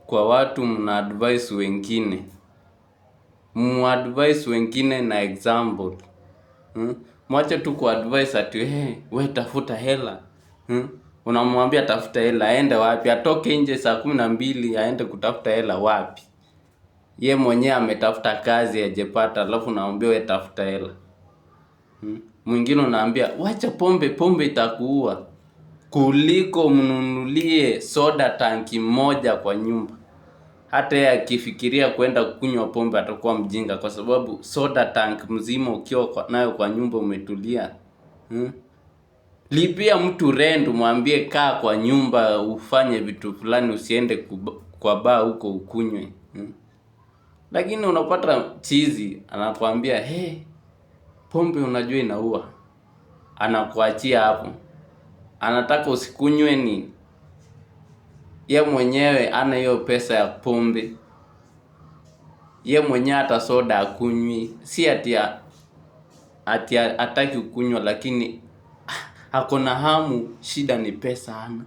kwa watu mna advise wengine. Advise wengine na example. Mwache tu ku advise ati we tafuta hela. Unamwambia tafuta hela, aende wapi? Atoke nje saa 12 aende kutafuta hela wapi? Ye mwenyewe ametafuta kazi hajapata, alafu naambia we tafuta hela. Mwingine unaambia wacha pombe itakuua, kuliko mnunulie soda tanki moja kwa nyumba. Hata yeye akifikiria kwenda kunywa pombe atakuwa mjinga, kwa sababu soda tank mzima ukiwa nayo kwa nyumba umetulia. Lipia mtu rent, mwambie kaa kwa nyumba ufanye vitu fulani, usiende kwa bar huko ukunywe. Lakini unapata chizi anakuambia pombe unajua inaua, anakuachia hapo, anataka usikunywe nini? Ye mwenyewe ana hiyo pesa ya pombe, ye mwenyewe hata soda akunywi. Si ati hataki kunywa, lakini hakuna hamu, shida ni pesa hana.